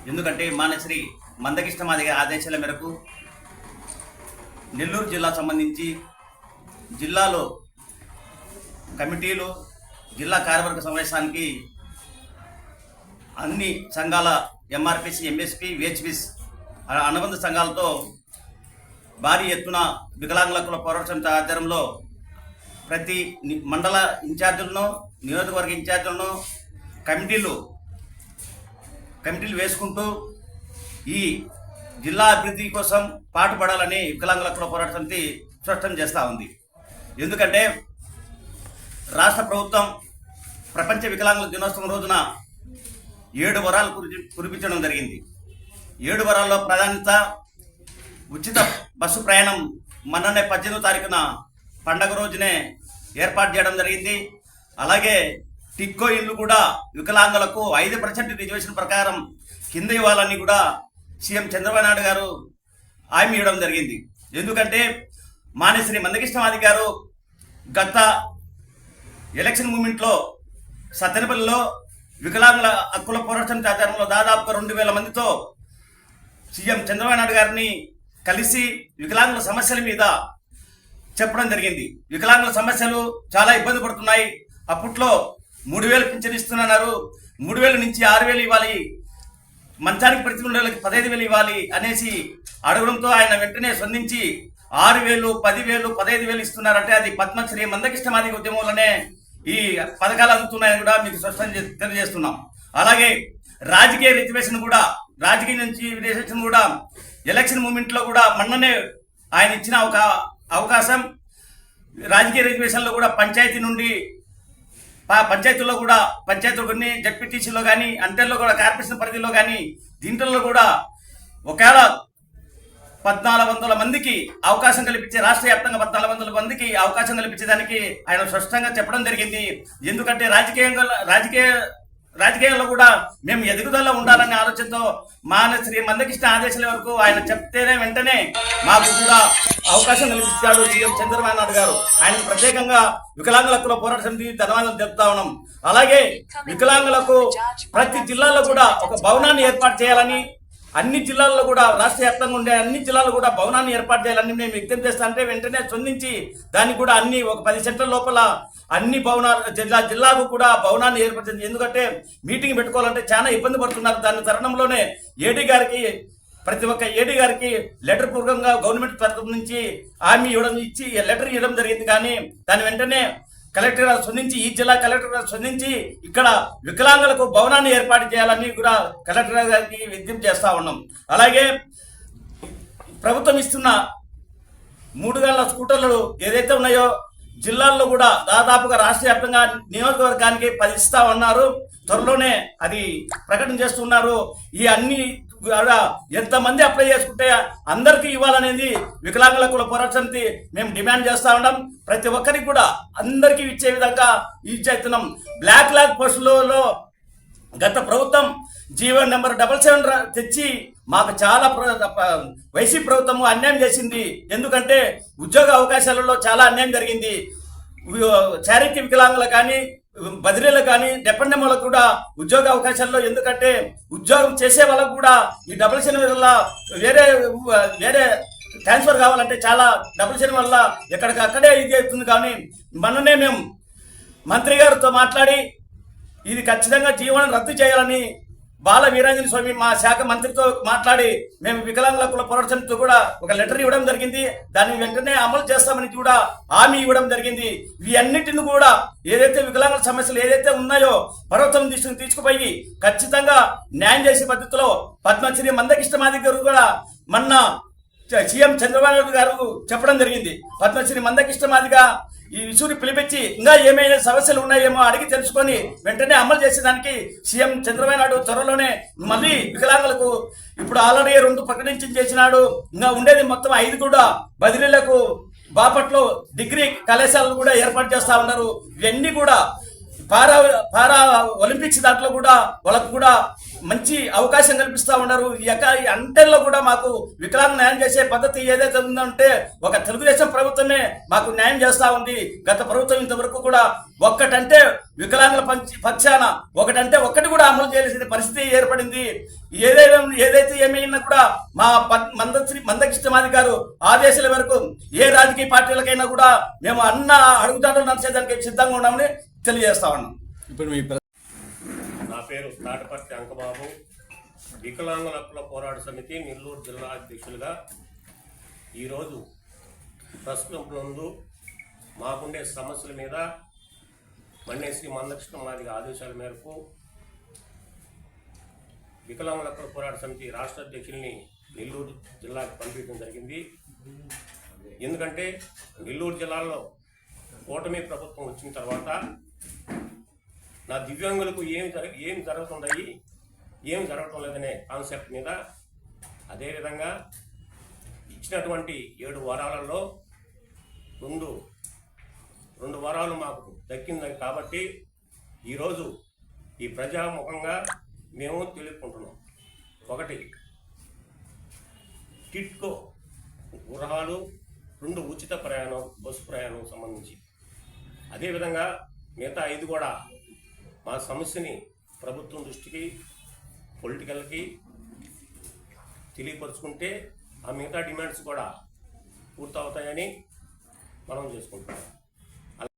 ఎందుకంటే మానశ్రీ మందకృష్ణ మాదిగ ఆదేశాల మేరకు నెల్లూరు జిల్లా సంబంధించి జిల్లాలో కమిటీలు జిల్లా కార్యవర్గ సమావేశానికి అన్ని సంఘాల ఎంఆర్పిసి, ఎంఎస్పి, విహెచ్పిస్ అనుబంధ సంఘాలతో భారీ ఎత్తున వికలాంగుల హక్కుల పోరాట సమితి ఆధ్వర్యంలో ప్రతి మండల ఇన్ఛార్జీలను, నియోజకవర్గ ఇన్ఛార్జీలను కమిటీలు వేసుకుంటూ ఈ జిల్లా అభివృద్ధి కోసం పాటుపడాలని వికలాంగుల హక్కుల పోరాట సమితి స్పష్టం చేస్తూ ఉంది. ఎందుకంటే రాష్ట్ర ప్రభుత్వం ప్రపంచ వికలాంగుల దినోత్సవం రోజున 7 వరాలు కురిపించడం జరిగింది. 7 వరాల్లో ప్రాధాన్యత ఉచిత బస్సు ప్రయాణం మొన్ననే 18వ తారీఖున పండగ రోజునే ఏర్పాటు చేయడం జరిగింది. అలాగే టిక్కో ఇల్లు కూడా వికలాంగులకు 5% రిజర్వేషన్ ప్రకారం కింద ఇవ్వాలని కూడా సీఎం చంద్రబాబు నాయుడు గారు హామీ ఇవ్వడం జరిగింది. ఎందుకంటే మానేశ్రీ మందకృష్ణ మాదిగ గారు గత ఎలక్షన్ మూమెంట్లో సత్తెనపల్లిలో వికలాంగుల హక్కుల పోరాట సమితి ఆధ్వర్యంలో దాదాపుగా 2000 మందితో సీఎం చంద్రబాబు నాయుడు గారిని కలిసి వికలాంగుల సమస్యల మీద చెప్పడం జరిగింది. వికలాంగుల సమస్యలు చాలా ఇబ్బంది పడుతున్నాయి. అప్పట్లో 3000 పింఛన్ ఇస్తున్నారు, 3000 నుంచి 6000 ఇవ్వాలి, మంచానికి ప్రతి 15,000 ఇవ్వాలి అనేసి అడగడంతో ఆయన వెంటనే స్పందించి 6,000, 10,000, 15,000 ఇస్తున్నారంటే అది పద్మశ్రీ మందకృష్ణ మాదిగ ఉద్యమంలోనే ఈ పథకాలు అందుతున్నాయని కూడా మీకు స్పష్టంగా తెలియజేస్తున్నాం. అలాగే రాజకీయ రిజర్వేషన్ కూడా, రాజకీయ నుంచి రిజర్వేషన్ కూడా ఎలక్షన్ మూమెంట్లో కూడా మొన్ననే ఆయన ఇచ్చిన ఒక అవకాశం. రాజకీయ రిజర్వేషన్లో కూడా పంచాయతీ నుండి పంచాయతీల్లో కూడా పంచాయతీలో కొన్ని జడ్పీటీసీలో కానీ అంటెల్లో కూడా కార్పొరేషన్ పరిధిలో కానీ దీంట్లో కూడా ఒకవేళ 1,400 మందికి అవకాశం కల్పించే, రాష్ట్ర వ్యాప్తంగా 1,400 మందికి అవకాశం కల్పించేదానికి ఆయన స్పష్టంగా చెప్పడం జరిగింది. ఎందుకంటే రాజకీయాల్లో కూడా మేము ఎదుగుదల ఉండాలనే ఆలోచనతో మానశ్రీ మందకృష్ణ ఆదేశాల వరకు ఆయన చెప్తేనే వెంటనే మాకు కూడా అవకాశం కల్పించాడు సీఎం చంద్రబాబు నాయుడు గారు. ఆయన ప్రత్యేకంగా వికలాంగుల హక్కుల పోరాట సమితి ధన్యవాదాలు చెప్తా ఉన్నాం. అలాగే వికలాంగులకు ప్రతి జిల్లాలో కూడా ఒక భవనాన్ని ఏర్పాటు చేయాలని, అన్ని జిల్లాల్లో కూడా రాష్ట్ర వ్యాప్తంగా ఉండే అన్ని జిల్లాల్లో కూడా భవనాన్ని ఏర్పాటు చేయాలని మేము వ్యక్తం చేస్తా అంటే వెంటనే స్పందించి దానికి కూడా అన్ని ఒక 10 సెంట్ల లోపల అన్ని భవనాలు జిల్లాకు కూడా భవనాన్ని ఏర్పడుతుంది. ఎందుకంటే మీటింగ్ పెట్టుకోవాలంటే చాలా ఇబ్బంది పడుతున్నారు. దాని తరుణంలోనే ప్రతి ఒక్క ఏడీ గారికి లెటర్ పూర్వకంగా గవర్నమెంట్ తరఫు నుంచి హామీ ఇచ్చి లెటర్ ఇవ్వడం జరిగింది. కానీ దాని వెంటనే కలెక్టర్ గారు స్పందించి, ఈ జిల్లా కలెక్టర్ గారు స్పందించి ఇక్కడ వికలాంగులకు భవనాన్ని ఏర్పాటు చేయాలని కూడా కలెక్టర్ గారికి విజ్ఞప్తి చేస్తా ఉన్నాం. అలాగే ప్రభుత్వం ఇస్తున్న 3 గంటల స్కూటర్లు ఏదైతే ఉన్నాయో జిల్లాల్లో కూడా దాదాపుగా రాష్ట్ర వ్యాప్తంగా నియోజకవర్గానికి 10 ఇస్తా ఉన్నారు. త్వరలోనే అది ప్రకటన చేస్తున్నారు. ఈ అన్ని ఎంతమంది అప్లై చేసుకుంటే అందరికీ ఇవ్వాలనేది వికలాంగుల హక్కుల పోరాట సమితి మేము డిమాండ్ చేస్తా ఉన్నాం. ప్రతి ఒక్కరికి కూడా అందరికీ ఇచ్చే విధంగా ఇచ్చేస్తున్నాం. బ్లాక్ లాగ్ పోస్టులలో గత ప్రభుత్వం జీవో నెంబర్ 77 తెచ్చి మాకు చాలా వైసీపీ ప్రభుత్వము అన్యాయం చేసింది. ఎందుకంటే ఉద్యోగ అవకాశాలలో చాలా అన్యాయం జరిగింది. చారిత్ర వికలాంగులు కానీ, బదిలీలకు కానీ, డెపెండెంట్లకు కూడా ఉద్యోగ అవకాశాల్లో, ఎందుకంటే ఉద్యోగం చేసే వాళ్ళకు కూడా ఈ 77 వల్ల వేరే ట్రాన్స్ఫర్ కావాలంటే చాలా 77 వల్ల ఎక్కడికక్కడే ఇది అవుతుంది. కానీ మొన్ననే మేము మంత్రి గారితో మాట్లాడి ఇది ఖచ్చితంగా జీవనం రద్దు చేయాలని బాల వీరాంజన స్వామి మా శాఖ మంత్రితో మాట్లాడి మేము వికలాంగుల హక్కుల పోరాట సమితితో కూడా ఒక లెటర్ ఇవ్వడం జరిగింది. దాన్ని వెంటనే అమలు చేస్తామని కూడా హామీ ఇవ్వడం జరిగింది. ఇవన్నిటిని కూడా ఏదైతే వికలాంగుల సమస్యలు ఏదైతే ఉన్నాయో ప్రభుత్వం తీసుకుపోయి ఖచ్చితంగా న్యాయం చేసే పద్ధతిలో పద్మశ్రీ మందకృష్ణ మాదిగ గారు కూడా మొన్న సీఎం చంద్రబాబు నాయుడు గారు చెప్పడం జరిగింది. పద్మశ్రీ మందకృష్ణ మాదిగ ఈ ఇష్యూని పిలిపించి ఇంకా ఏమైనా సమస్యలు ఉన్నాయేమో అడిగి తెలుసుకొని వెంటనే అమలు చేసేదానికి సీఎం చంద్రబాబు నాయుడు త్వరలోనే మళ్ళీ వికలాంగులకు ఇప్పుడు ఆల్రెడీ 2 ప్రకటించి చేసినాడు. ఇంకా ఉండేది మొత్తం 5 కూడా బదిలీలకు బాపట్లో డిగ్రీ కళాశాలలు కూడా ఏర్పాటు చేస్తా ఉన్నారు. ఇవన్నీ కూడా పారా పారా ఒలింపిక్స్ దాంట్లో కూడా వాళ్ళకు కూడా మంచి అవకాశం కల్పిస్తూ ఉన్నారు. ఈ అంటెల్లో కూడా మాకు వికలాంగ న్యాయం చేసే పద్ధతి ఏదైతే ఉందంటే ఒక తెలుగుదేశం ప్రభుత్వమే మాకు న్యాయం చేస్తూ ఉంది. గత ప్రభుత్వం ఇంతవరకు కూడా ఒక్కటంటే వికలాంగుల పక్షాన ఒకటంటే ఒక్కటి కూడా అమలు చేయాల్సిన పరిస్థితి ఏర్పడింది. ఏదైతే ఏమైనా కూడా మా మందకృష్ణ మాదిగ గారు ఆదేశాల మేరకు ఏ రాజకీయ పార్టీలకైనా కూడా మేము అన్న అడుగుతాడో నడిచేదానికి సిద్ధంగా ఉన్నామని తెలియజేస్తా ఉన్నాం. ఇప్పుడు మీ నా పేరు తాటపర్తి అంకబాబు, వికలాంగుల హక్కుల పోరాట సమితి నెల్లూరు జిల్లా అధ్యక్షులుగా ఈరోజు ప్రస్తుతం నందు మాకుండే సమస్యల మీద శ్రీ మందకృష్ణ మాదిగ ఆదేశాల మేరకు వికలాంగుల హక్కుల పోరాట సమితి రాష్ట్ర అధ్యక్షుల్ని నెల్లూరు జిల్లాకు పంపించడం జరిగింది. ఎందుకంటే నెల్లూరు జిల్లాలో కూటమి ప్రభుత్వం వచ్చిన తర్వాత నా దివ్యాంగులకు ఏం జరుగుతున్నాయి, ఏం జరగటం లేదనే కాన్సెప్ట్ మీద, అదేవిధంగా ఇచ్చినటువంటి 7 వారాలలో రెండు వారాలు మాకు దక్కింది కాబట్టి ఈరోజు ఈ ప్రజాముఖంగా మేము తెలుపుకుంటున్నాం. ఒకటి, టిట్కో గృహాలు 2 ఉచిత ప్రయాణం, బస్సు ప్రయాణం సంబంధించి, అదేవిధంగా మిగతా 5 కూడా మా సమస్యని ప్రభుత్వం దృష్టికి, పొలిటికల్కి తెలియపరుచుకుంటే ఆ మిగతా డిమాండ్స్ కూడా పూర్తవుతాయని మనం చేసుకుంటున్నాం.